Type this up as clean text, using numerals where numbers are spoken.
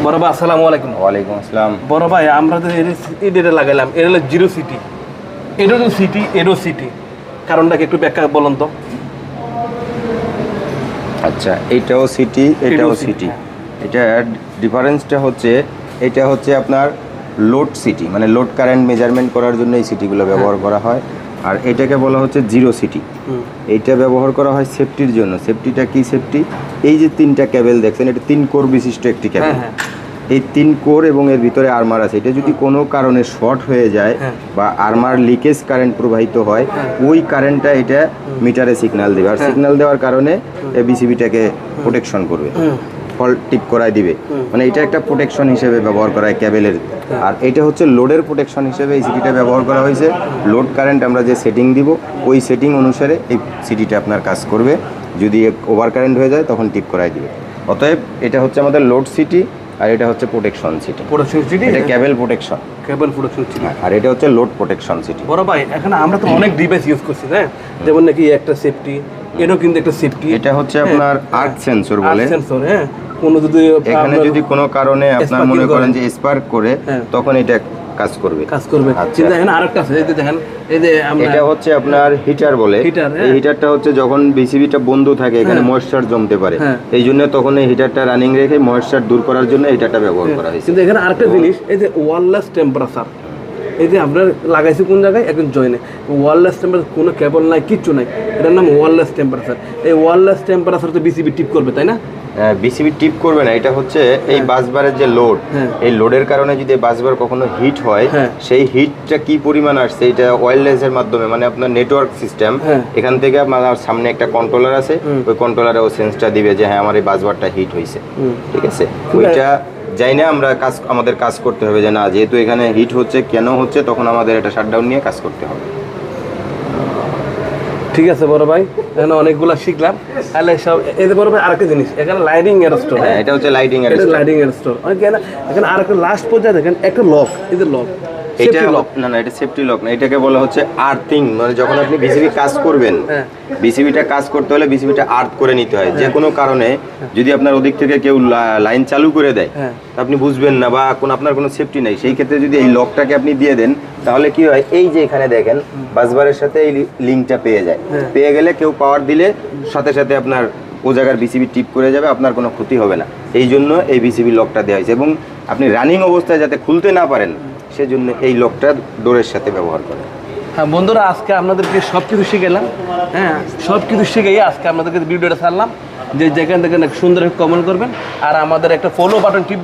বড় ভাই আসসালামু আলাইকুম। ওয়ালাইকুম আসসালাম। বড় ভাই আমরা তো এটা লাগাইলাম, এটা হলো জিরো সিটি, এটা তো সিটি, এরও সিটি, কারণটাকে একটু ব্যাখ্যা বলুন তো। আচ্ছা, এটাও সিটি, এটাও সিটি। এটা ডিফারেন্সটা হচ্ছে, এটা হচ্ছে আপনার লোড সিটি, মানে লোড কারেন্ট মেজারমেন্ট করার জন্য এই সিটিগুলো ব্যবহার করা হয়। আর এটাকে বলা হচ্ছে জিরো সিটি। এইটা ব্যবহার করা হয় সেফটির জন্য। সেফটিটা কি সেফটি? এই যে তিনটা কেবল দেখছেন, এটা 3 কোর বিশিষ্ট একটি কেবল। এই 3 কোর এবং এর ভিতরে আর্মার আছে। এটা যদি কোনো কারণে শর্ট হয়ে যায় বা আর্মার লিকেজ কারেন্ট প্রবাহিত হয়, ওই কারেন্টটা এটা মিটারে সিগন্যাল দেবে। আর সিগন্যাল দেওয়ার কারণে এই বিসিবিটাকে প্রোটেকশন করবে, ফল্ট টিপ করায় দিবে। মানে এটা একটা প্রোটেকশন হিসেবে ব্যবহার করা হয় ক্যাবেলের। আর এটা হচ্ছে লোডের প্রোটেকশন হিসেবে এই সিটিটা ব্যবহার করা হয়েছে। লোড কারেন্ট আমরা যে সেটিং দিব, ওই সেটিং অনুসারে এই সিটিটা আপনার কাজ করবে। যদি ওভার কারেন্ট হয়ে যায় তখন টিপ করায় দিবে। অতএব এটা হচ্ছে আমাদের লোড সিটি, আর এটা হচ্ছে প্রোটেকশন সিটি। প্রোটেকশন সিটি, এটা কেবল প্রোটেকশন, কেবল প্রোটেকশন সিটি। আর এটা হচ্ছে লোড প্রোটেকশন সিটি। বড় ভাই এখানে আমরা তো অনেক ডিভাইস ইউজ করছি, হ্যাঁ, যেমন নাকি একটা সেফটি, এরও কিন্তু একটা সেফটি। এটা হচ্ছে আপনার আর্ক সেন্সর বলে। সেন্সর, হ্যাঁ, কোনো যদি এখানে যদি কোনো কারণে আপনার মনে করেন যে স্পার্ক করে, তখন এটা কাজ করবে। কিন্তু এখানে আরেকটা আছে, এই যে দেখেন, এই যে এটা হচ্ছে আপনার হিটার বলে। এই হিটারটা হচ্ছে যখন বিসিবিটা বন্ধ থাকে, এখানে ময়েশ্চার জমতে পারে, এই জন্য তখন এই হিটারটা রানিং রেখে ময়েশ্চার দূর করার জন্য হিটারটা ব্যবহার করা হয়েছে। কিন্তু এখানে আরেকটা জিনিস, এই যে ওয়্যারলেস টেম্পারেচার, এই যে আপনার লাগাইছি কোন জায়গায়, এখন জয়েনে ওয়্যারলেস টেম্পারেচার, কোনো কেবল নাই, কিচ্ছু নাই, এটার নাম ওয়্যারলেস টেম্পারেচার। এই ওয়্যারলেস টেম্পারেচার তো বিসিবি টিপ করবে, তাই না? বিসিবি টিপ করবে না। এটা হচ্ছে এই বাসবারের যে লোড, এই লোডের কারণে যদি বাসবার কখনো হিট হয়, সেই হিটটা কি পরিমাণ আসছে, এটা ওয়্যারলেসের মাধ্যমে, মানে আপনার নেটওয়ার্ক সিস্টেম, এখান থেকে আমার সামনে একটা কন্ট্রোলার আছে, ওই কন্ট্রোলারে ও সেন্সটা দিবে যে হ্যাঁ আমার এই বাসবারটা হিট হয়েছে, ঠিক আছে। ওইটা যাই না আমরা আমাদের কাজ করতে হবে যে না, যেহেতু এখানে হিট হচ্ছে, কেন হচ্ছে, তখন আমাদের এটা শাটডাউন নিয়ে কাজ করতে হবে। ঠিক আছে বড় ভাই, এখানে অনেকগুলো শিখলাম। তাহলে সব এই যে বড় ভাই আরেকটা জিনিস, এখানে লাইটিং এর স্টোর। হ্যাঁ, এটা হচ্ছে লাইটিং এর স্টোর। লাইটিং এর স্টোর এখানে আরেকটা লাস্ট পর্যায়ে দেখেন একটা লক, এই যে লক, এটা লক না, এটা সেফটি লক না, এটাকে বলা হচ্ছে আর্থিং। মানে যখন আপনি বিসিবি কাজ করবেন, বিসিবিটা কাজ করতে হলে বিসিবিটা আর্থ করে নিতে হয়। যে কোনো কারণে যদি আপনার ওদিক থেকে কেউ লাইন চালু করে দেয়, আপনি বুঝবেন না বা আপনার কোনো সেফটি নাই, সেই ক্ষেত্রে যদি এই লকটাকে আপনি দিয়ে দেন, তাহলে কি হয়, এই যে এখানে দেখেন বাসবারের সাথে এই লিঙ্কটা পেয়ে যায়। পেয়ে গেলে কেউ পাওয়ার দিলে সাথে সাথে আপনার ও জায়গার বিসিবি টিপ করে যাবে, আপনার কোনো ক্ষতি হবে না। এই জন্য এই বিসিবি লকটা দেওয়া হয়েছে। এবং আপনি রানিং অবস্থায় যাতে খুলতে না পারেন, সেজন্য এই লকটা ডোরের সাথে ব্যবহার করে। হ্যাঁ বন্ধুরা, আজকে আপনাদেরকে সব কিছু শিখালাম। হ্যাঁ, সব কিছু শিখাই আজকে আপনাদেরকে ভিডিওটা ছাড়লাম। যে যেখান থেকে সুন্দর কমেন্ট করবেন, আর আমাদের একটা ফলো বাটন টিপ